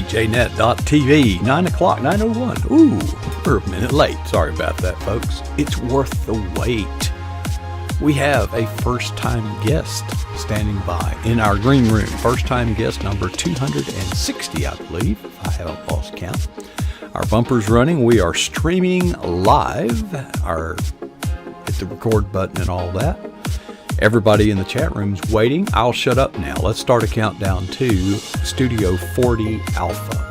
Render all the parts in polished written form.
pjnet.tv, 9 o'clock, 9:01. Ooh, we're a minute late. Sorry about that, folks. It's worth the wait. We have a first-time guest standing by in our green room. First-time guest number 260, I believe, if I haven't lost count. Our bumper's running. We are streaming live. Hit the record button and all that. Everybody in the chat room's waiting. I'll shut up now. Let's start a countdown to Studio 40 Alpha.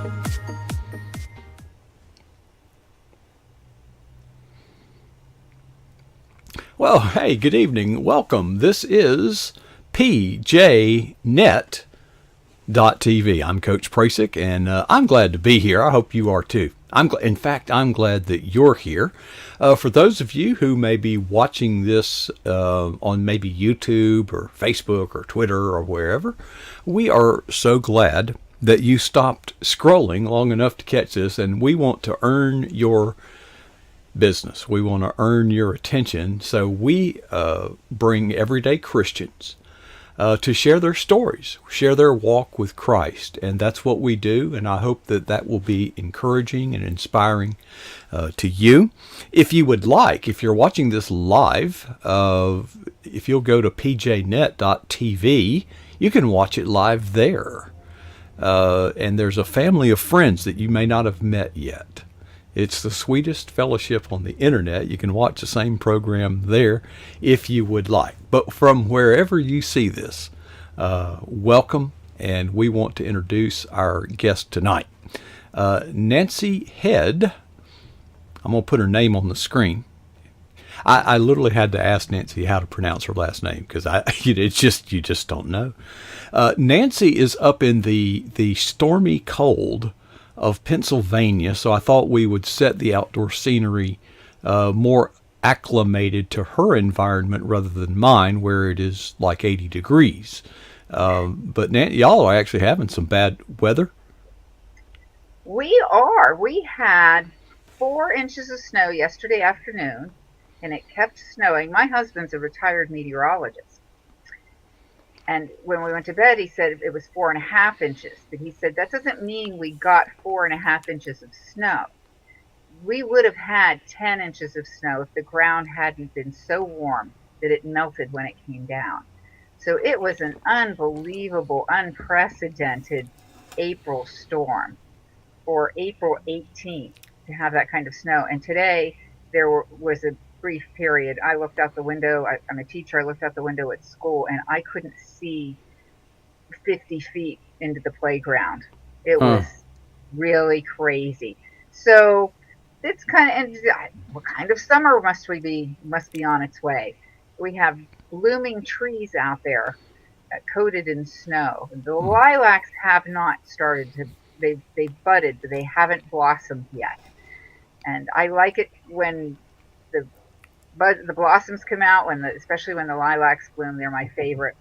Well, hey, good evening. Welcome. This is pjnet.tv. I'm Coach Prasick, and I'm glad to be here. I hope you are too. In fact, I'm glad that you're here. For those of you who may be watching this on maybe YouTube or Facebook or Twitter or wherever, we are so glad that you stopped scrolling long enough to catch this, and we want to earn your business. We want to earn your attention. So we bring everyday Christians to share their stories, share their walk with Christ. And that's what we do. And I hope that that will be encouraging and inspiring to you. If you would like, if you're watching this live, if you'll go to pjnet.tv, you can watch it live there. And there's a family of friends that you may not have met yet. It's the sweetest fellowship on the internet. You can watch the same program there if you would like. But from wherever you see this, welcome, and we want to introduce our guest tonight. Nancy Head, I'm going to put her name on the screen. I literally had to ask Nancy how to pronounce her last name because it's just you just don't know. Nancy is up in the stormy cold of Pennsylvania, so I thought we would set the outdoor scenery more acclimated to her environment rather than mine, where it is like 80 degrees. But y'all are actually having some bad weather. We are. We had 4 inches of snow yesterday afternoon, and it kept snowing. My husband's a retired meteorologist. And when we went to bed, he said it was 4.5 inches. But he said that doesn't mean we got 4.5 inches of snow. We would have had 10 inches of snow if the ground hadn't been so warm that it melted when it came down. So it was an unbelievable, unprecedented April storm, or April 18th, to have that kind of snow. And today there was a brief period. I looked out the window. I'm a teacher. I looked out the window at school, and I couldn't see 50 feet into the playground. It was really crazy. So it's what kind of summer must be on its way? We have blooming trees out there coated in snow. The lilacs have not started to, they budded, but they haven't blossomed yet. And I like it when the blossoms come out, especially when the lilacs bloom. They're my favorite.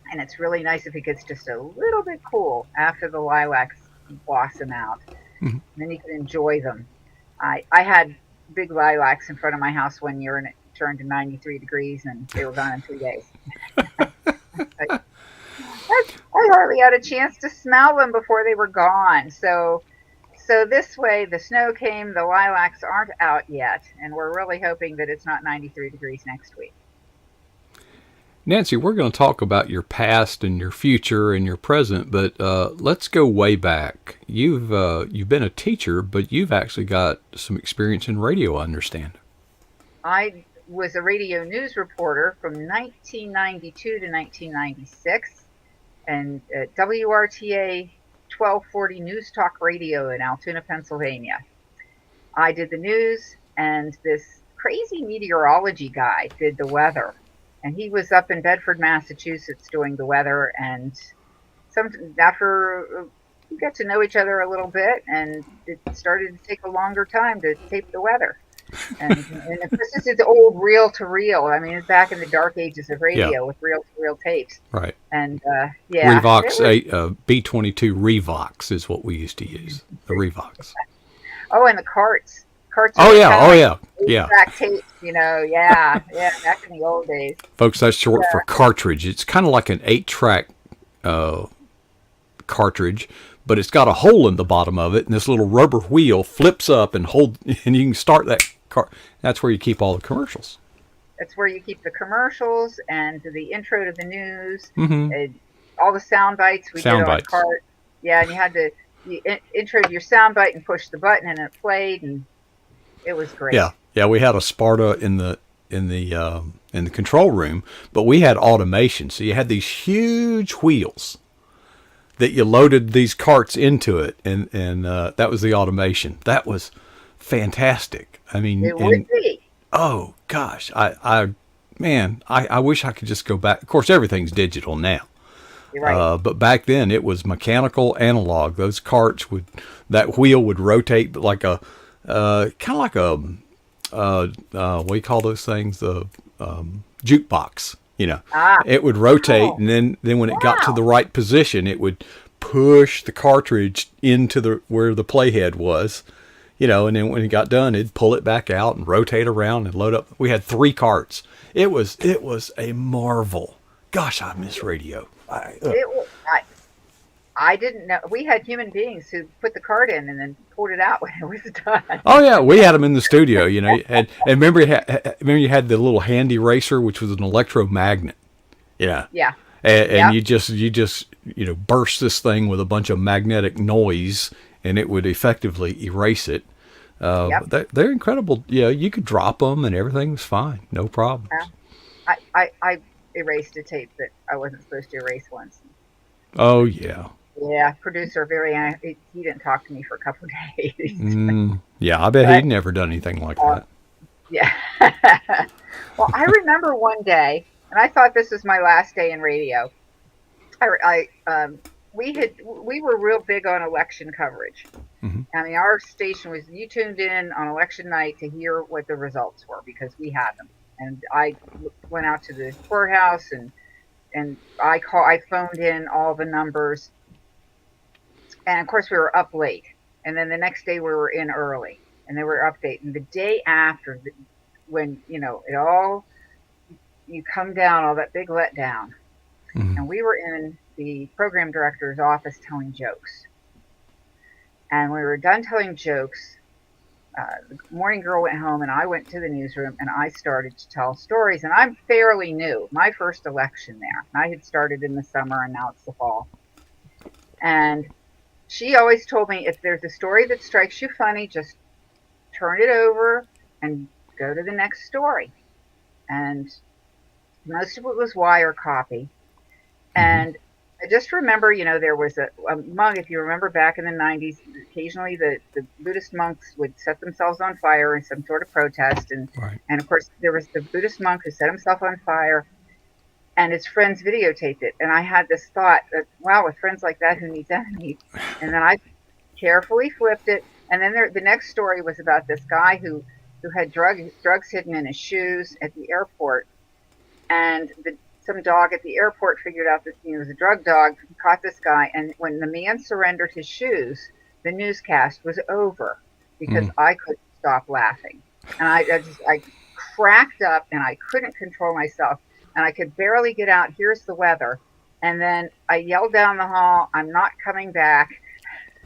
And it's really nice if it gets just a little bit cool after the lilacs blossom out. Mm-hmm. Then you can enjoy them. I had big lilacs in front of my house one year, and it turned to 93 degrees, and they were gone in 3 days. I hardly had a chance to smell them before they were gone. So this way, the snow came, the lilacs aren't out yet, and we're really hoping that it's not 93 degrees next week. Nancy, we're going to talk about your past and your future and your present, but let's go way back. You've been a teacher, but you've actually got some experience in radio, I understand. I was a radio news reporter from 1992 to 1996, and at WRTA 1240 News Talk Radio in Altoona, Pennsylvania. I did the news, and this crazy meteorology guy did the weather. And he was up in Bedford, Massachusetts doing the weather, and after we got to know each other a little bit, and it started to take a longer time to tape the weather. And this is old reel-to-reel. I mean, it's back in the dark ages of radio with reel-to-reel tapes. Right. And, Revox, B-22 Revox is what we used to use, the Revox. Oh, and the carts. Yeah. Back tape, back in the old days. Folks, that's short for cartridge. It's kind of like an 8-track cartridge, but it's got a hole in the bottom of it, and this little rubber wheel flips up and and you can start that car. That's where you keep all the commercials. That's where you keep the commercials and the intro to the news, Mm-hmm. and all the sound bites we Sound did on bites. cart. Yeah, and you intro your sound bite and push the button, and it played, and it was great. Yeah. We had a Sparta in the control room, but we had automation. So you had these huge wheels that you loaded these carts into it, and that was the automation. That was fantastic. I mean, It would be. oh gosh, I wish I could just go back. Of course, everything's digital now. You're right. But back then it was mechanical analog. Those carts that wheel would rotate like a, kind of like a, what do you call those things? The jukebox. Ah, It would rotate, oh, and then when it got to wow. the right position, it would push the cartridge into where the playhead was. And then when it got done, it'd pull it back out and rotate around and load up. We had 3 carts. It was a marvel. Gosh, I miss radio. It was. I didn't know. We had human beings who put the card in and then pulled it out when it was done. Oh yeah, we had them in the studio. And remember you had the little hand eraser, which was an electromagnet. Yeah. Yeah. And Yeah. you just burst this thing with a bunch of magnetic noise, and it would effectively erase it. Yep. They're incredible. Yeah, you could drop them and everything was fine, no problems. I erased a tape that I wasn't supposed to erase once. Oh yeah. Yeah, producer he didn't talk to me for a couple of days. Yeah, I bet But he'd never done anything like that. yeah. Well, I remember one day, and I thought this was my last day in radio. We were real big on election coverage. Hmm. I mean, our station was, you tuned in on election night to hear what the results were because we had them. And I went out to the courthouse and I phoned in all the numbers. And of course we were up late. And then the next day we were in early and they were updating. The day after, when, you come down, all that big letdown. Hmm. And we were in the program director's office telling jokes. And when we were done telling jokes, the morning girl went home and I went to the newsroom and I started to tell stories. And I'm fairly new, my first election there. I had started in the summer and now it's the fall. And she always told me, if there's a story that strikes you funny, just turn it over and go to the next story. And most of it was wire copy. And I just remember, there was a monk, if you remember back in the 90s, occasionally the Buddhist monks would set themselves on fire in some sort of protest. Right. And of course, there was the Buddhist monk who set himself on fire and his friends videotaped it. And I had this thought that, wow, with friends like that, who needs enemies? And then I carefully flipped it. And then the next story was about this guy who had drugs hidden in his shoes at the airport. And some dog at the airport figured out that he was a drug dog, caught this guy, and when the man surrendered his shoes, the newscast was over because I couldn't stop laughing. And I cracked up and I couldn't control myself and I could barely get out. Here's the weather. And then I yelled down the hall, I'm not coming back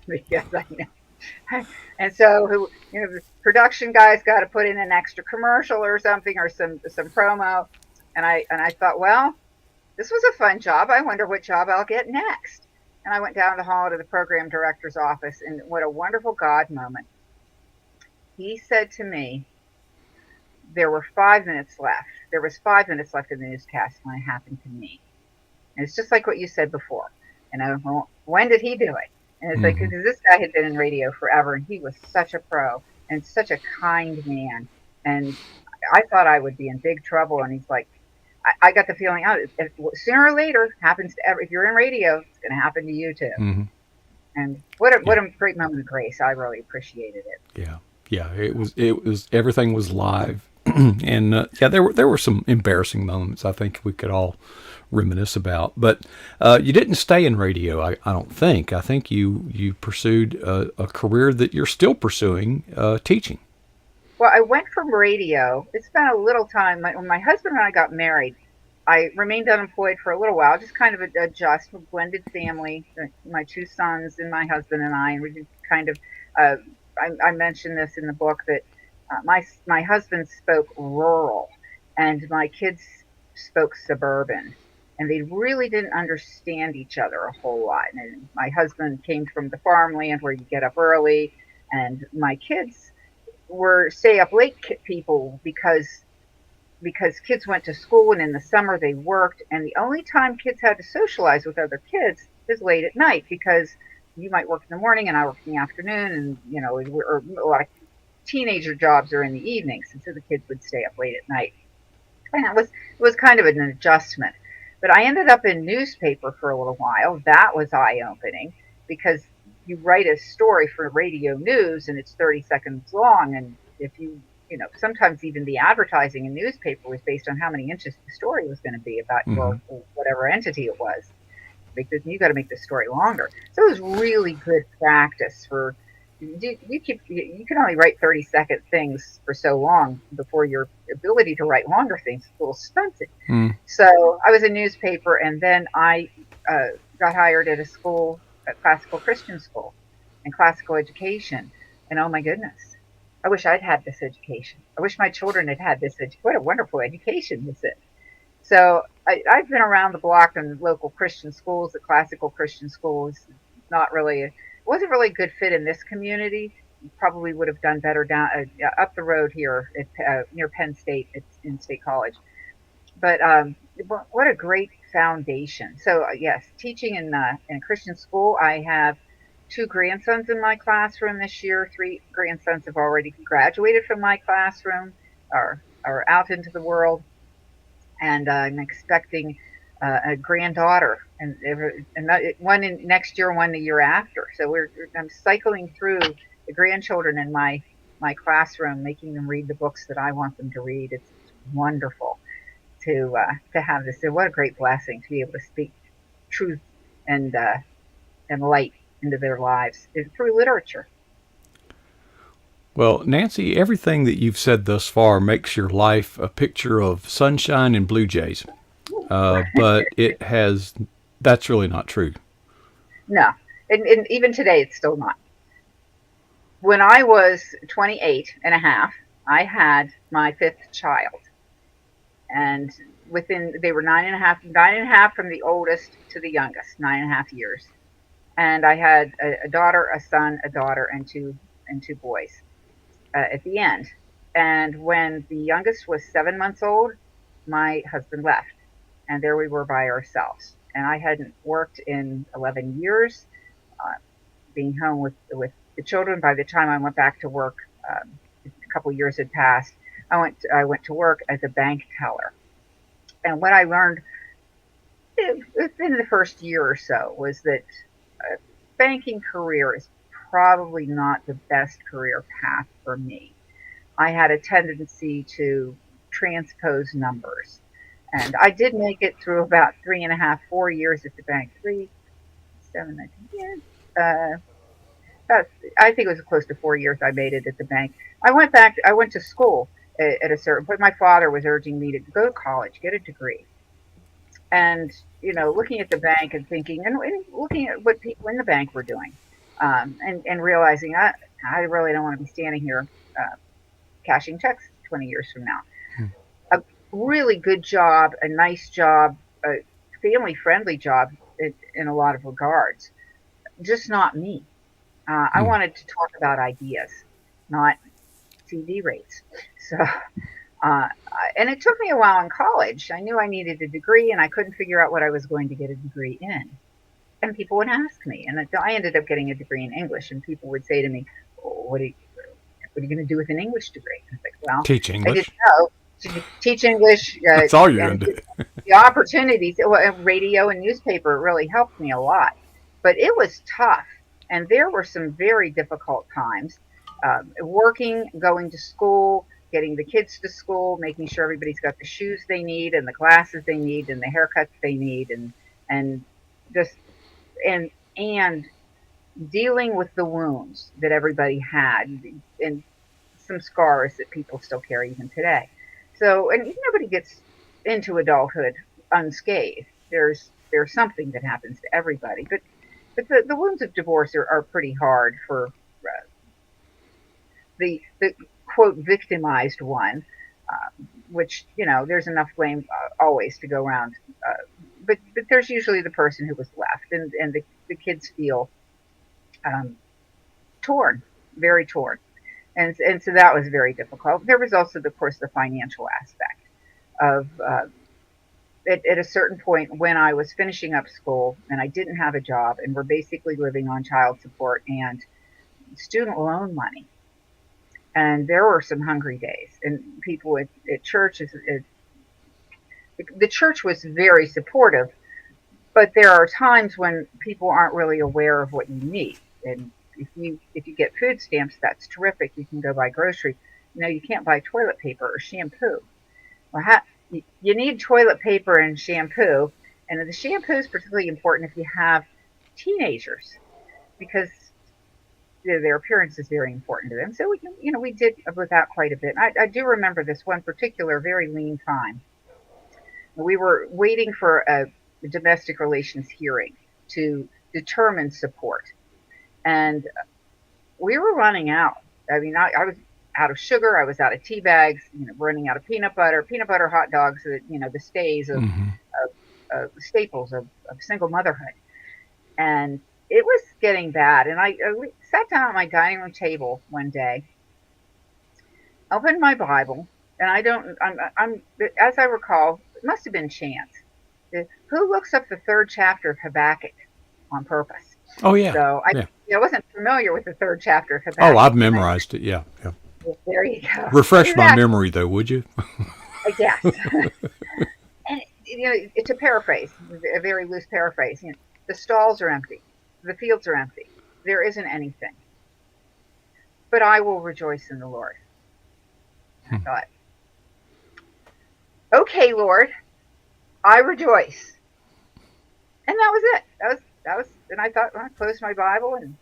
because I know. And so, the production guy's got to put in an extra commercial or something or some promo. And I thought, well, this was a fun job. I wonder what job I'll get next. And I went down the hall to the program director's office, and what a wonderful God moment. He said to me, there were 5 minutes left. There was 5 minutes left in the newscast when it happened to me. And it's just like what you said before. Well, when did he do it? And it's like, because this guy had been in radio forever, and he was such a pro and such a kind man. And I thought I would be in big trouble. And he's like, I got the feeling, sooner or later, happens to if you're in radio, it's going to happen to you too. Mm-hmm. And what a great moment of grace. I really appreciated it. Yeah. It was everything was live, and there were some embarrassing moments I think we could all reminisce about. But you didn't stay in radio, I don't think. I think you pursued a career that you're still pursuing, teaching. Well, I went from radio. It's been a little time. When my husband and I got married, I remained unemployed for a little while, just kind of adjust, a blended family, my two sons and my husband and I, and we did kind of, uh, I mentioned this in the book that my husband spoke rural and my kids spoke suburban. And they really didn't understand each other a whole lot. And my husband came from the farmland where you get up early, and my kids were stay up late people because kids went to school and in the summer they worked, and the only time kids had to socialize with other kids is late at night because you might work in the morning and I work in the afternoon, and or a lot of teenager jobs are in the evenings, and so the kids would stay up late at night, and it was kind of an adjustment. But I ended up in newspaper for a little while. That was eye opening because you write a story for radio news and it's 30 seconds long, and if sometimes even the advertising in newspaper was based on how many inches the story was going to be about Hmm. your whatever entity it was. Because you got to make the story longer. So it was really good practice for you can only write 30-second things for so long before your ability to write longer things is a little stunted. Mm. So I was in newspaper, and then I got hired at a school, a classical Christian school, and classical education. And oh my goodness, I wish I'd had this education. I wish my children had had this education. What a wonderful education this is. So I've been around the block in local Christian schools. The classical Christian schools, not really, it wasn't really a good fit in this community. Probably would have done better down up the road here at, near Penn State in State College. But what a great foundation. So yes, teaching in a Christian school. I have two grandsons in my classroom this year. Three grandsons have already graduated from my classroom, are out into the world, and I'm expecting a granddaughter, and one in next year, one the year after. So I'm cycling through the grandchildren in my classroom, making them read the books that I want them to read. It's wonderful to have this. So what a great blessing to be able to speak truth and and light into their lives through literature. Well, Nancy, everything that you've said thus far makes your life a picture of sunshine and blue jays. But that's really not true. No, and even today, it's still not. When I was 28 and a half, I had my fifth child. And they were nine and a half from the oldest to the youngest, 9.5 years. And I had a daughter, a son, a daughter, and two boys at the end. And when the youngest was 7 months old, my husband left, and there we were by ourselves. And I hadn't worked in 11 years, uh, being home with the children. By the time I went back to work, a couple years had passed. I went to work as a bank teller, and what I learned within the first year or so was that a banking career is probably not the best career path for me. I had a tendency to transpose numbers. And I did make it through about 3.5, 4 years at the bank. 3, 7, 19, yeah. About, I think it was close to 4 years I made it at the bank. I went to school at a certain point. My father was urging me to go to college, get a degree. And, looking at the bank and thinking, and looking at what people in the bank were doing, and realizing I really don't want to be standing here cashing checks 20 years from now. A really good job, a nice job, a family friendly job in a lot of regards. Just not me. I Hmm. wanted to talk about ideas, not CD rates. So, and it took me a while in college. I knew I needed a degree, and I couldn't figure out what I was going to get a degree in. And people would ask me, and I ended up getting a degree in English. And people would say to me, "Oh, what are you going to do with an English degree?" I was like, "Well, Teach I didn't English. know to teach English, That's all you're going and to do. the opportunities. Well, radio and newspaper really helped me a lot, but it was tough, and there were some very difficult times. Working, going to school, getting the kids to school, making sure everybody's got the shoes they need and the glasses they need and the haircuts they need, and just and and dealing with the wounds that everybody had and some scars that people still carry even today. So, and nobody gets into adulthood unscathed. There's something that happens to everybody, but the wounds of divorce are pretty hard for the quote victimized one, which there's enough blame always to go around. But there's usually the person who was left, and the kids feel um, torn, very torn, and so that was very difficult. There was also, of course, the financial aspect of at a certain point when I was finishing up school and I didn't have a job and we're basically living on child support and student loan money. And there were some hungry days, and people at church, the church was very supportive, but there are times when people aren't really aware of what you need. And if you get food stamps, that's terrific. You can go buy groceries. You can't buy toilet paper or shampoo. Well, you need toilet paper and shampoo, and the shampoo is particularly important if you have teenagers, because their appearance is very important to them. So we did without quite a bit. I do remember this one particular very lean time. We were waiting for a domestic relations hearing to determine support, and we were running out. I mean, I was out of sugar. I was out of tea bags. Running out of peanut butter, hot dogs. The stays Hmm. of staples of single motherhood, and it was getting bad. And I sat down at my dining room table one day, opened my Bible, and I'm as I recall, it must have been chance. Who looks up the third chapter of Habakkuk on purpose? Oh yeah, So yeah. I wasn't familiar with the third chapter of Oh, I've Habakkuk, and memorized it. Yeah, yeah. there you go. Refresh my Exactly. memory though, would you? Yes. And to paraphrase, a very loose paraphrase, the stalls are empty, the fields are empty, there isn't anything. But I will rejoice in the Lord. I Hmm. thought, okay, Lord, I rejoice, and that was it. That was. And I thought, well, I closed my Bible, and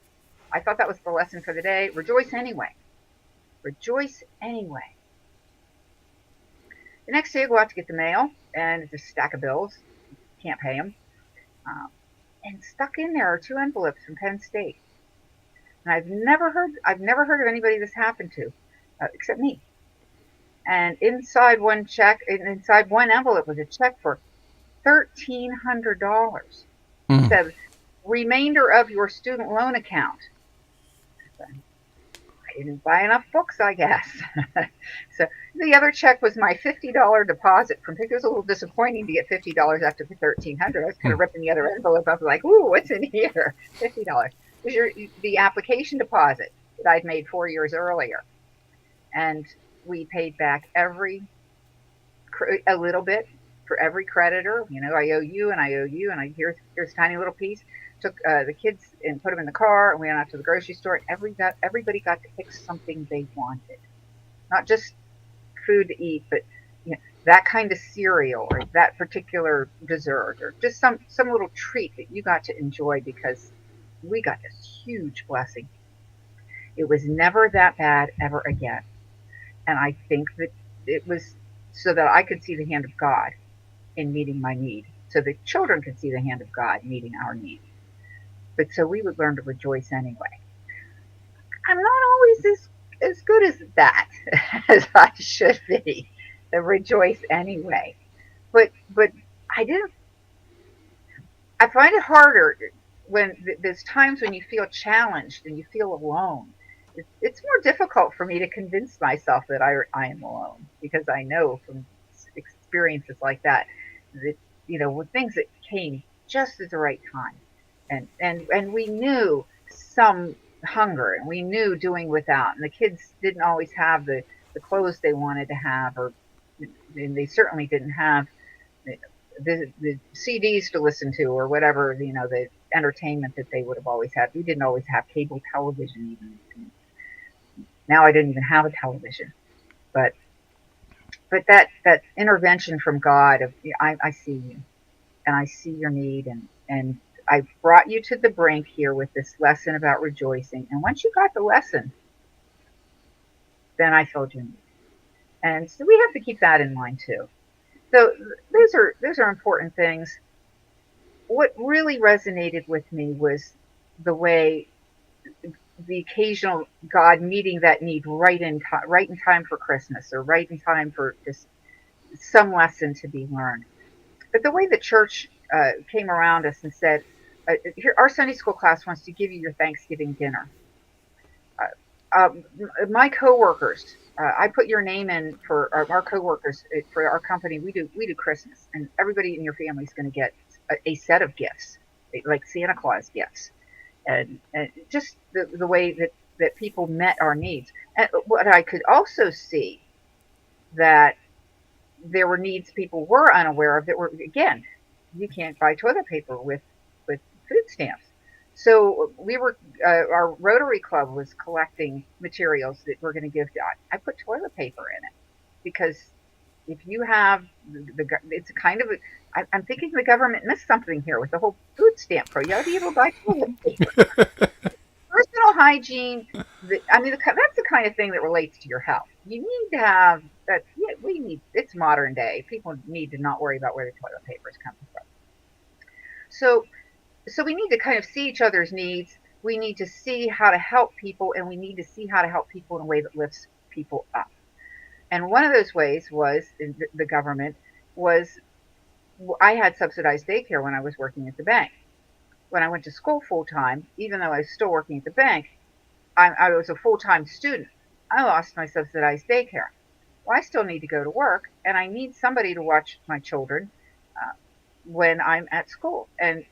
I thought that was the lesson for the day. Rejoice anyway. Rejoice anyway. The next day, I go out to get the mail, and it's a stack of bills. Can't pay them. Um, and stuck in there are two envelopes from Penn State. And I've never heard of anybody this happened to, except me. And inside one envelope was a check for $1,300. It Mm. said, remainder of your student loan account. I didn't buy enough books, I guess. So the other check was my $50 deposit from. It was a little disappointing to get $50 after the $1,300. I was kind Hmm. of ripping the other envelope up, like, ooh, what's in here? $50. It was the application deposit that I'd made 4 years earlier, and we paid back a little bit for every creditor. I owe you, and I owe you, and here's a tiny little piece. Took the kids and put them in the car, and we went out to the grocery store. Everybody got to pick something they wanted, not just food to eat, but that kind of cereal or that particular dessert or just some little treat that you got to enjoy, because we got this huge blessing. It was never that bad ever again, and I think that it was so that I could see the hand of God in meeting my need, so the children could see the hand of God meeting our need. But so we would learn to rejoice anyway. I'm not always as good as that as I should be. The rejoice anyway. But I didn't. I find it harder when there's times when you feel challenged and you feel alone. It's more difficult for me to convince myself that I am alone, because I know from experiences like that with things that came just at the right time, and we knew some hunger, and we knew doing without, and the kids didn't always have the clothes they wanted to have, and they certainly didn't have the CDs to listen to, or whatever, the entertainment that they would have always had. We didn't always have cable television even. Now I didn't even have a television, but that intervention from God of, I see you, and I see your need, and I brought you to the brink here with this lesson about rejoicing. And once you got the lesson, then I filled your need. And so we have to keep that in mind too. So those are important things. What really resonated with me was the way the occasional God meeting that need right in time for Christmas, or right in time for just some lesson to be learned. But the way the church came around us and said, "Here, our Sunday school class wants to give you your Thanksgiving dinner." My coworkers, I put your name in for our coworkers for our company. We do Christmas, and everybody in your family is going to get a set of gifts, like Santa Claus gifts, and just the way that people met our needs. And what I could also see, that there were needs people were unaware of, that were, again, you can't buy toilet paper with food stamps. So we were our Rotary Club was collecting materials that we're going to give to. I put toilet paper in it because if you have it's kind of I'm thinking the government missed something here with the whole food stamp pro. You ought to be able to buy toilet paper. Personal hygiene, I mean, that's the kind of thing that relates to your health. You need to have that. Yeah, it's modern day. People need to not worry about where the toilet paper is coming from. So, so we need to kind of see each other's needs. We need to see how to help people, and we need to see how to help people in a way that lifts people up. And one of those ways was the government was I had subsidized daycare when I was working at the bank. When I went to school full time, even though I was still working at the bank, I was a full-time student. I lost my subsidized daycare. Well, I still need to go to work, and I need somebody to watch my children uh, when I'm at school. And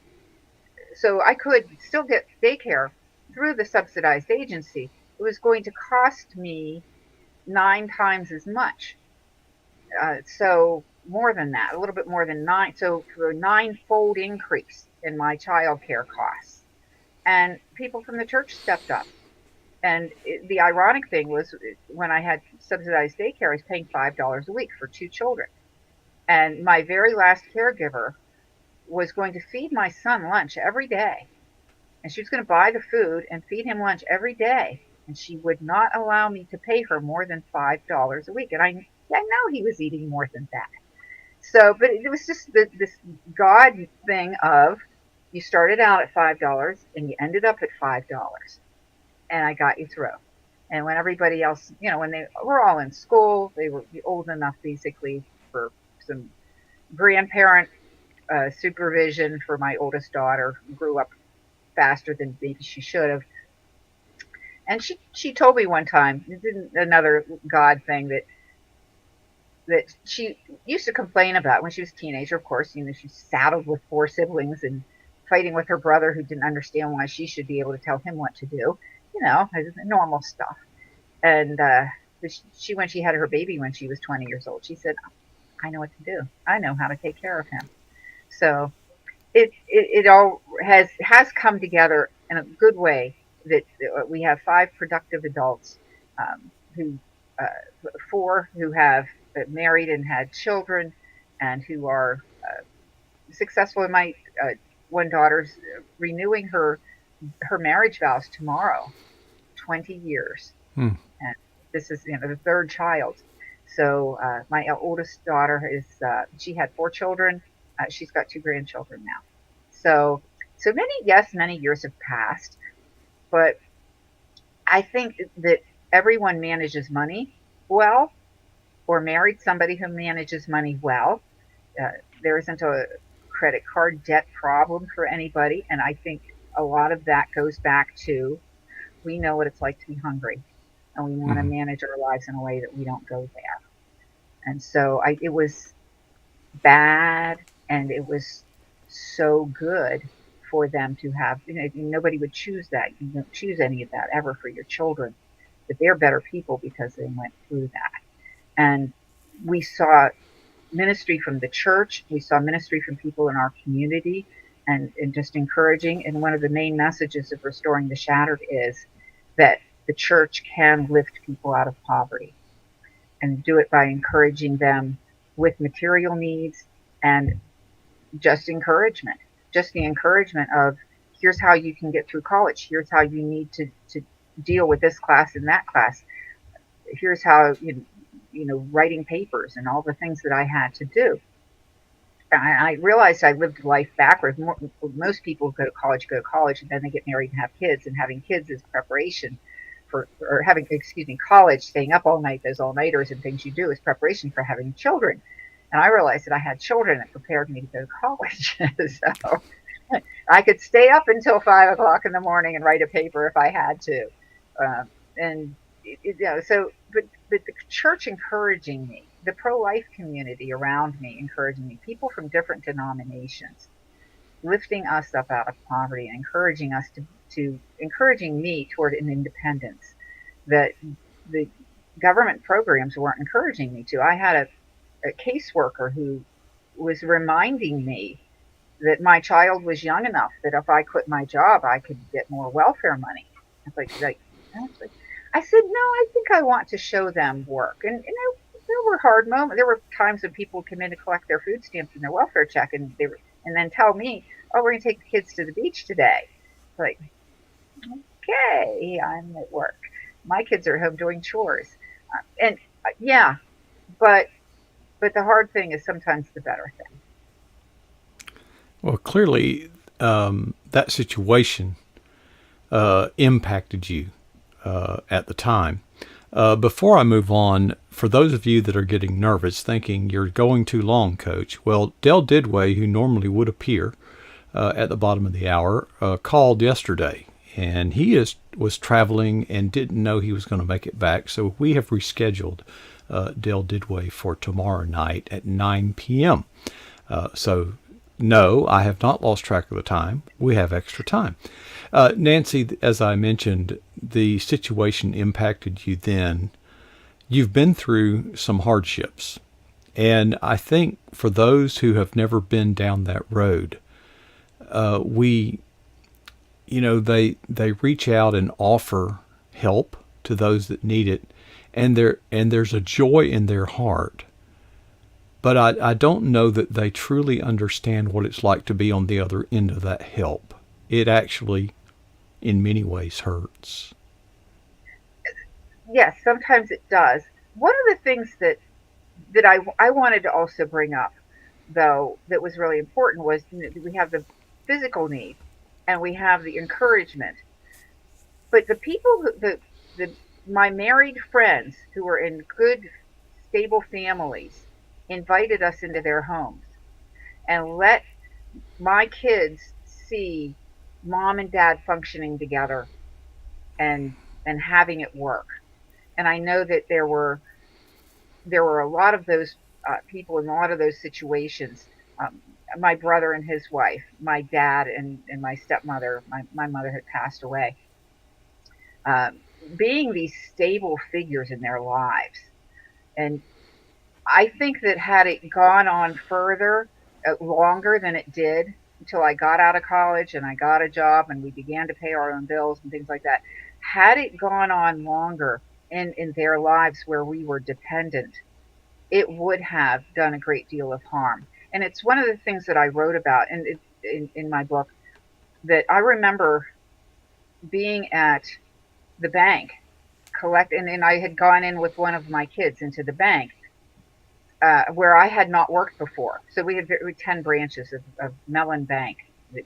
so I could still get daycare through the subsidized agency. It was going to cost me 9 times as much. So more than that, a little bit more than nine. So for a ninefold increase in my child care costs. And people from the church stepped up. And the ironic thing was, when I had subsidized daycare, I was paying $5 a week for 2 children. And my very last caregiver was going to feed my son lunch every day. And she was going to buy the food and feed him lunch every day. And she would not allow me to pay her more than $5 a week. And I know he was eating more than that. So, but it was just this God thing of, you started out at $5 and you ended up at $5, and I got you through. And when everybody else, when they were all in school, they were old enough basically for some grandparent supervision for my oldest daughter, who grew up faster than maybe she should have. And she told me one time, another God thing that she used to complain about when she was a teenager. Of course, she's saddled with 4 siblings and fighting with her brother, who didn't understand why she should be able to tell him what to do. Normal stuff. And when she had her baby when she was 20 years old, she said, "I know what to do. I know how to take care of him." So it all has come together in a good way, that we have 5 productive adults, who 4 who have married and had children, and who are successful. In my one daughter's renewing her marriage vows tomorrow, 20 years. Hmm. And this is the third child. So my oldest daughter she had 4 children. She's got 2 grandchildren now. So many years have passed, but I think that everyone manages money well, or married somebody who manages money well. Uh, there isn't a credit card debt problem for anybody, and I think a lot of that goes back to, we know what it's like to be hungry, and we want to Hmm. manage our lives in a way that we don't go there. And so it was bad, and it was so good for them to have. Nobody would choose that. You don't choose any of that ever for your children, but they're better people because they went through that. And we saw ministry from the church. We saw ministry from people in our community, and just encouraging. And one of the main messages of Restoring the Shattered is that the church can lift people out of poverty, and do it by encouraging them with material needs, and just encouragement. Just the encouragement of, here's how you can get through college. Here's how you need to deal with this class and that class. Here's how writing papers and all the things that I had to do. I realized I lived life backwards. Most people go to college, and then they get married and have kids. And having kids is preparation or having, excuse me, college, staying up all night, those all-nighters and things you do is preparation for having children. And I realized that I had children that prepared me to go to college. So I could stay up until 5 o'clock in the morning and write a paper if I had to. And but the church encouraging me, the pro-life community around me encouraging me, people from different denominations lifting us up out of poverty and encouraging us to encouraging me toward an independence that the government programs weren't encouraging me to. I had a caseworker who was reminding me that my child was young enough that if I quit my job, I could get more welfare money. It's like I said, no, I think I want to show them work. And there were hard moments. There were times when people would come in to collect their food stamps and their welfare check, and then tell me, "Oh, we're going to take the kids to the beach today." Like, okay, I'm at work. My kids are home doing chores, and yeah, but the hard thing is sometimes the better thing. Well, clearly, that situation impacted you at the time. Before I move on, for those of you that are getting nervous, thinking you're going too long, Coach, well, Dale Didway, who normally would appear at the bottom of the hour, called yesterday, and he was traveling and didn't know he was going to make it back, so we have rescheduled Dale Didway for tomorrow night at 9 p.m. So, no, I have not lost track of the time. We have extra time. Nancy, as I mentioned, the situation impacted you then. You've been through some hardships. And I think for those who have never been down that road, they reach out and offer help to those that need it. And there's a joy in their heart. But I don't know that they truly understand what it's like to be on the other end of that help. It actually, in many ways, hurts. Yes, sometimes it does. One of the things that I wanted to also bring up, though, that was really important was we have the physical need and we have the encouragement. But the people, my married friends who were in good, stable families, invited us into their homes and let my kids see mom and dad functioning together and having it work. And I know that there were a lot of those people in a lot of those situations. My brother and his wife, my dad and my stepmother, my mother had passed away. Being these stable figures in their lives. And I think that had it gone on further, longer than it did, until I got out of college and I got a job and we began to pay our own bills and things like that, had it gone on longer in their lives where we were dependent, it would have done a great deal of harm. And it's one of the things that I wrote about in my book, that I remember being at the bank and I had gone in with one of my kids into the bank where I had not worked before. So we had 10 branches of Mellon Bank that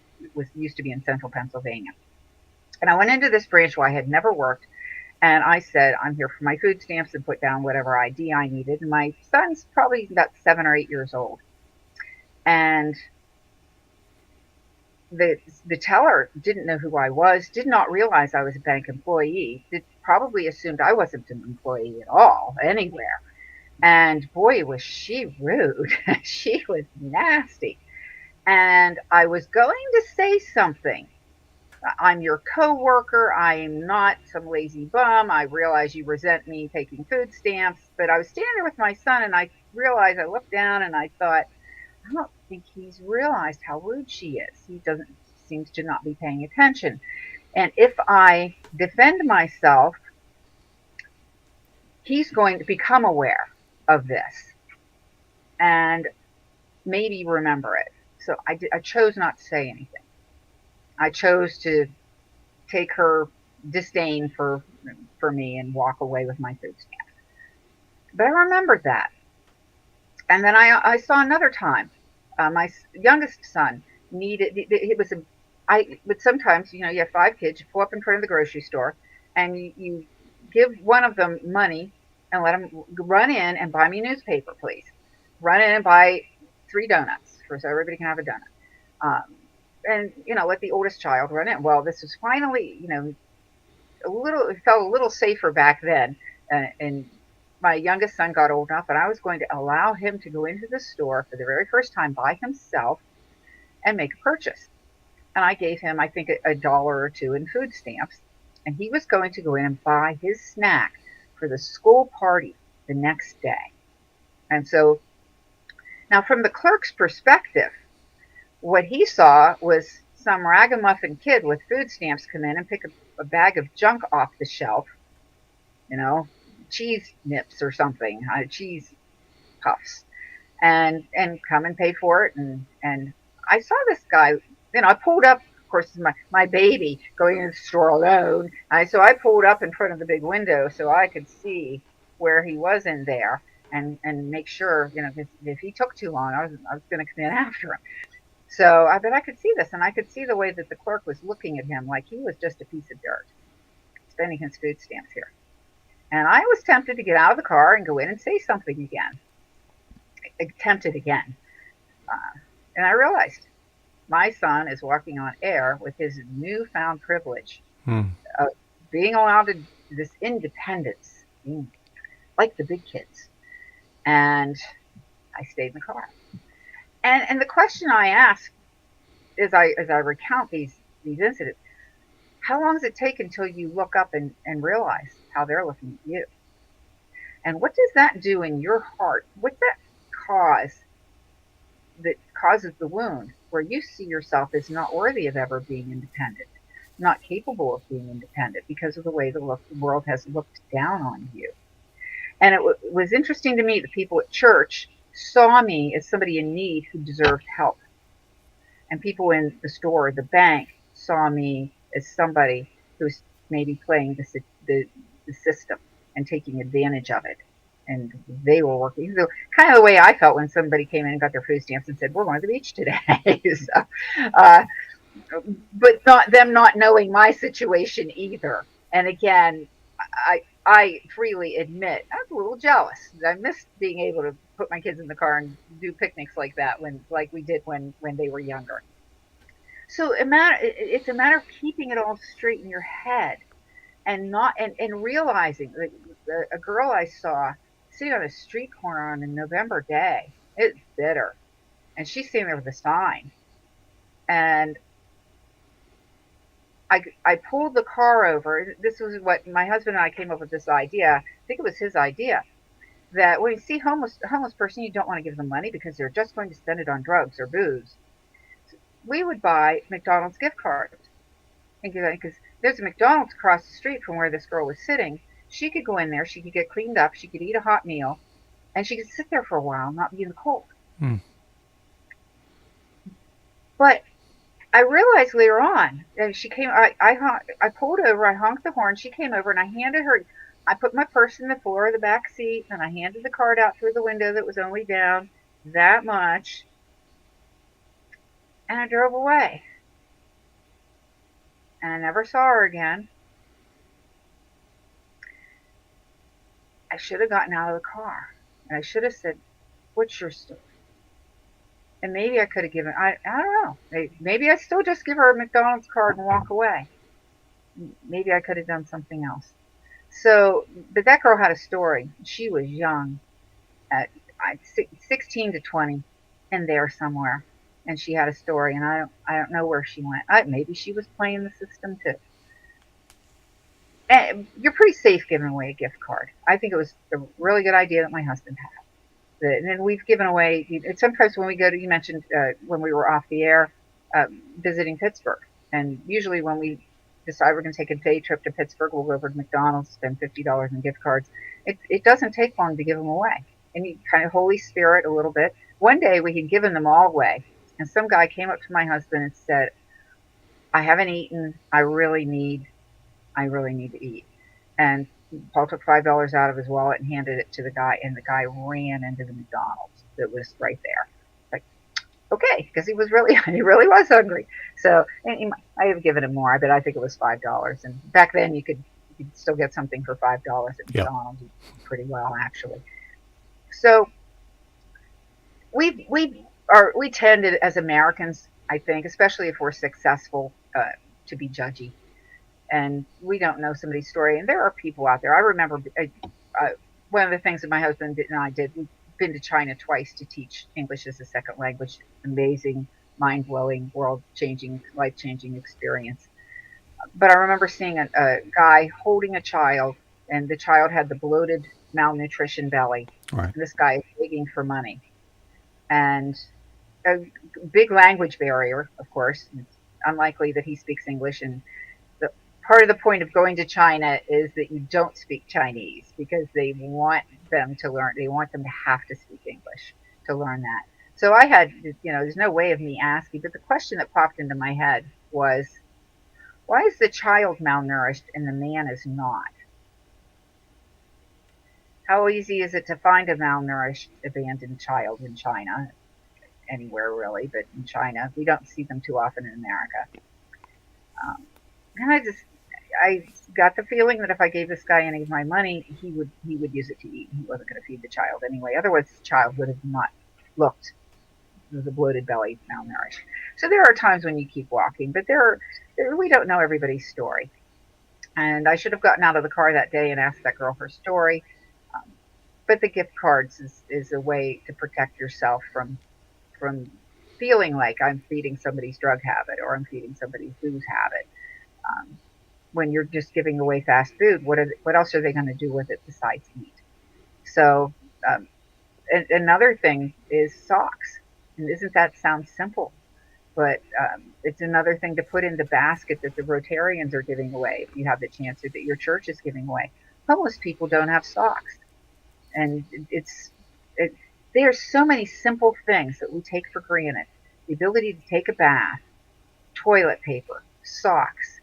used to be in central Pennsylvania. And I went into this branch where I had never worked, and I said, I'm here for my food stamps, and put down whatever ID I needed. And my son's probably about 7 or 8 years old. And the teller didn't know who I was, did not realize I was a bank employee, probably assumed I wasn't an employee at all, anywhere. And boy, was she rude. She was nasty. And I was going to say something. I'm your coworker. I am not some lazy bum. I realize you resent me taking food stamps. But I was standing there with my son, and I realized, I looked down and I thought, I don't think he's realized how rude she is. He seems to not be paying attention. And if I defend myself, he's going to become aware of this and maybe remember it. So I chose not to say anything. I chose to take her disdain for me and walk away with my food stamps. But I remembered that. And then I saw another time, my youngest son needed, it was a, but sometimes, you have 5 kids, you pull up in front of the grocery store and you give one of them money and let them run in and buy me a newspaper, please. Run in and buy 3 donuts so everybody can have a donut. And, let the oldest child run in. Well, this was finally, it felt a little safer back then. And my youngest son got old enough, and I was going to allow him to go into the store for the very first time by himself and make a purchase. And I gave him, I think, a dollar or two in food stamps. And he was going to go in and buy his snack for the school party the next day. And so now, from the clerk's perspective, what he saw was some ragamuffin kid with food stamps come in and pick a bag of junk off the shelf, you know, cheese nips or something, cheese puffs, and come and pay for it. And I saw this guy, I pulled up. Of course, my baby going into the store alone. So I pulled up in front of the big window so I could see where he was in there and make sure, if he took too long, I was going to come in after him. So but I could see this, and I could see the way that the clerk was looking at him like he was just a piece of dirt, spending his food stamps here. And I was tempted to get out of the car and go in and say something again. Tempted again. And I realized my son is walking on air with his newfound privilege of being allowed to this independence, like the big kids. And I stayed in the car. And the question I ask as I recount these incidents, how long does it take until you look up and realize how they're looking at you? And what does that do in your heart? What's that cause that causes the wound where you see yourself as not worthy of ever being independent, not capable of being independent because of the way the world has looked down on you? And it was interesting to me that people at church saw me as somebody in need who deserved help. And people in the store or the bank saw me as somebody who's maybe playing the system and taking advantage of it. And they were working. So kind of the way I felt when somebody came in and got their food stamps and said, "We're going to the beach today." So, but not knowing my situation either. And again, I freely admit I was a little jealous. I missed being able to put my kids in the car and do picnics like that like we did when they were younger. So it's a matter of keeping it all straight in your head and not and realizing that a girl I saw sitting on a street corner on a November day, it's bitter, and she's sitting there with a sign, and I pulled the car over. This was what my husband and I came up with this idea. I think it was his idea that when you see a homeless person, you don't want to give them money because they're just going to spend it on drugs or booze. We would buy McDonald's gift cards. Because there's a McDonald's across the street from where this girl was sitting. She could go in there, she could get cleaned up, she could eat a hot meal, and she could sit there for a while and not be in the cold. But I realized later on that she came. I pulled over, I honked the horn. She came over, and I handed her. I put my purse in the floor of the back seat, and I handed the card out through the window that was only down that much, and I drove away. And I never saw her again. I should have gotten out of the car, and I should have said, "What's your story?" And maybe I could have given. I don't know. Maybe I still just give her a McDonald's card and walk away. Maybe I could have done something else. So, but that girl had a story. She was young, at 16 to 20, in there somewhere, and she had a story. And I don't know where she went. Maybe she was playing the system too. And you're pretty safe giving away a gift card. I think it was a really good idea that my husband had. And then we've given away. Sometimes when we go to, you mentioned when we were off the air, visiting Pittsburgh, and usually when we decide we're going to take a day trip to Pittsburgh, we'll go over to McDonald's, spend $50 in gift cards. It doesn't take long to give them away, and you kind of Holy Spirit a little bit. One day we had given them all away, and some guy came up to my husband and said, "I haven't eaten. I really need to eat." And Paul took $5 out of his wallet and handed it to the guy, and the guy ran into the McDonald's that was right there. Like, okay, because he was really he really was hungry. So and he might have given him more, but I think it was $5. And back then you could still get something for $5 at Yeah. McDonald's pretty well actually. So we tended as Americans, I think, especially if we're successful, to be judgy, and we don't know somebody's story. And there are people out there. I remember one of the things that my husband and I did. We've been to China twice to teach English as a second language. Amazing, mind blowing, world changing, life changing experience. But I remember seeing a guy holding a child, and the child had the bloated malnutrition belly. All right. And this guy is begging for money, and a big language barrier, of course. It's unlikely that he speaks English, and the part of the point of going to China is that you don't speak Chinese because they want them to learn. They want them to have to speak English to learn that. So I had, there's no way of me asking, but the question that popped into my head was, why is the child malnourished and the man is not? How easy is it to find a malnourished, abandoned child in China? Anywhere really, but in China, we don't see them too often in America. Um, and I got the feeling that if I gave this guy any of my money, he would use it to eat. He wasn't going to feed the child anyway. Otherwise, the child would have not looked with a bloated belly, malnourished. So there are times when you keep walking, but we don't know everybody's story. And I should have gotten out of the car that day and asked that girl her story. Um, but the gift cards is a way to protect yourself from feeling like I'm feeding somebody's drug habit or I'm feeding somebody's booze habit. Um, when you're just giving away fast food, what else are they going to do with it besides eat? So um, another thing is socks. And isn't that sound simple? But it's another thing to put in the basket that the Rotarians are giving away if you have the chance, or that your church is giving away. Homeless people don't have socks, and it, there are so many simple things that we take for granted. The ability to take a bath, toilet paper, socks,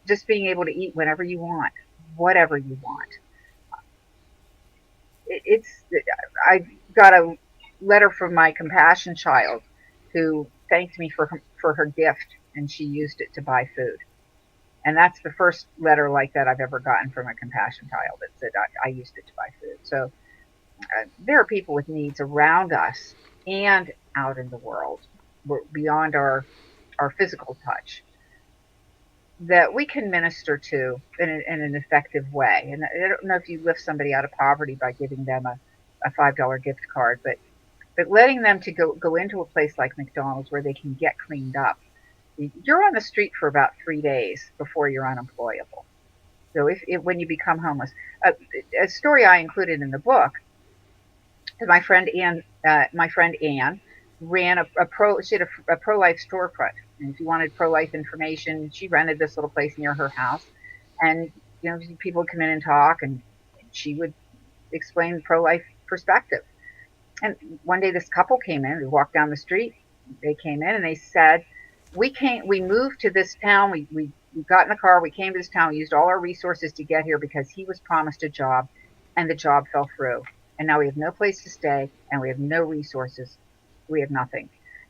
just being able to eat whenever you want, whatever you want. It's I got a letter from my compassion child who thanked me for her gift, and she used it to buy food. And that's the first letter like that I've ever gotten from a compassion child that said I used it to buy food. So there are people with needs around us and out in the world, beyond our physical touch, that we can minister to in an effective way. And I don't know if you lift somebody out of poverty by giving them a $5 gift card, but letting them to go into a place like McDonald's where they can get cleaned up. You're on the street for about 3 days before you're unemployable. So if when you become homeless, a story I included in the book, my friend Ann ran she had a pro-life storefront, and if you wanted pro-life information, she rented this little place near her house, and people would come in and talk, and she would explain the pro-life perspective. And one day this couple came in. We walked down the street. They came in and they said, we moved to this town. We got in the car. We came to this town. We used all our resources to get here because he was promised a job, and the job fell through. And now we have no place to stay, and we have no resources. We have nothing.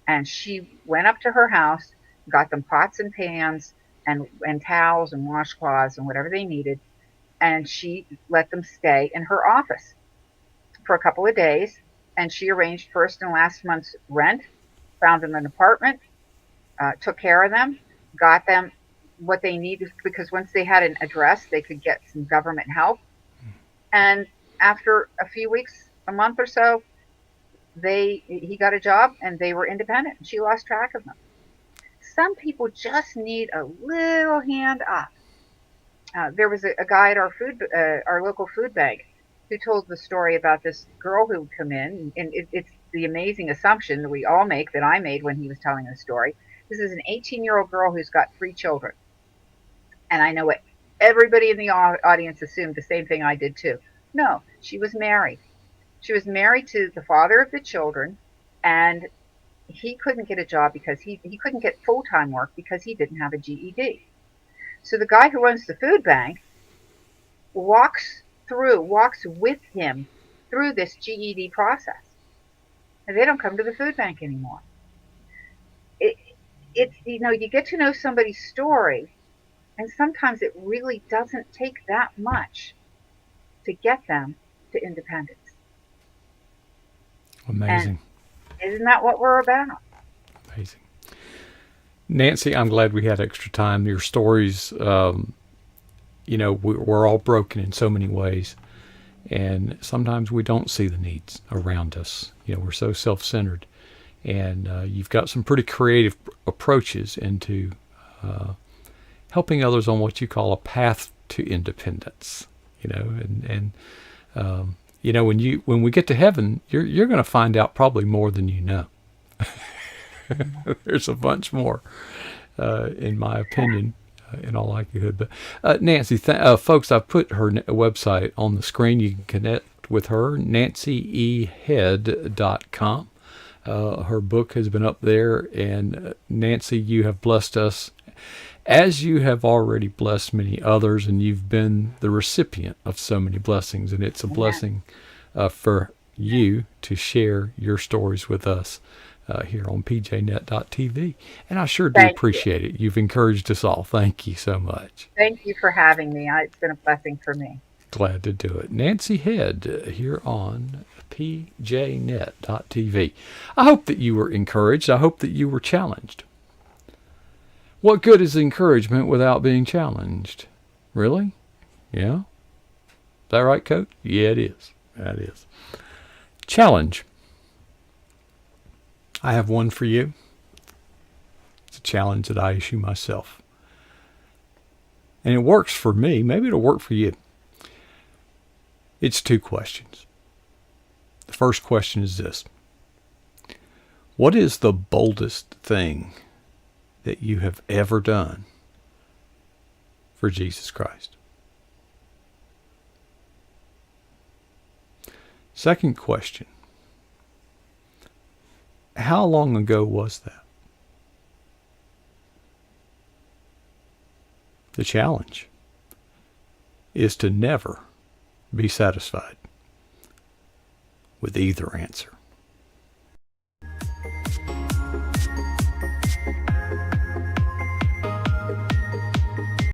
And she went up to her house, got them pots and pans and towels and washcloths and whatever they needed, and she let them stay in her office for a couple of days. And she arranged first and last month's rent, found them an apartment, took care of them, got them what they needed, because once they had an address, they could get some government help. And after a few weeks, a month or so, he got a job and they were independent. And she lost track of them. Some people just need a little hand up. There was a guy at our local food bank who told the story about this girl who would come in, and it's the amazing assumption that we all make, that I made when he was telling the story. This is an 18-year-old girl who's got 3 children, and I know what everybody in the audience assumed, the same thing I did too. No, she was married. She was married to the father of the children, and he couldn't get a job because he couldn't get full-time work because he didn't have a GED. So the guy who runs the food bank walks with him through this GED process. And they don't come to the food bank anymore. It, it's, you get to know somebody's story, and sometimes it really doesn't take that much to get them to independence. Amazing. And isn't that what we're about? Amazing. Nancy, I'm glad we had extra time. Your stories, we're all broken in so many ways. And sometimes we don't see the needs around us. We're so self-centered. And you've got some pretty creative approaches into helping others on what you call a path to independence. When we get to heaven, you're going to find out probably more than you know. There's a bunch more, in my opinion, in all likelihood. But Nancy, folks, I've put her website on the screen. You can connect with her, nancyhead.com. Her book has been up there, and Nancy, you have blessed us as you have already blessed many others, and you've been the recipient of so many blessings, and it's a blessing for you to share your stories with us here on pjnet.tv. And I sure do appreciate it. You've encouraged us all. Thank you so much. Thank you for having me. It's been a blessing for me. Glad to do it. Nancy Head here on pjnet.tv. I hope that you were encouraged. I hope that you were challenged. What good is encouragement without being challenged? Really? Yeah? Is that right, Coach? Yeah, it is. That is. Challenge. I have one for you. It's a challenge that I issue myself. And it works for me. Maybe it'll work for you. It's 2 questions. The first question is this. What is the boldest thing that you have ever done for Jesus Christ? Second question. How long ago was that? The challenge is to never be satisfied with either answer.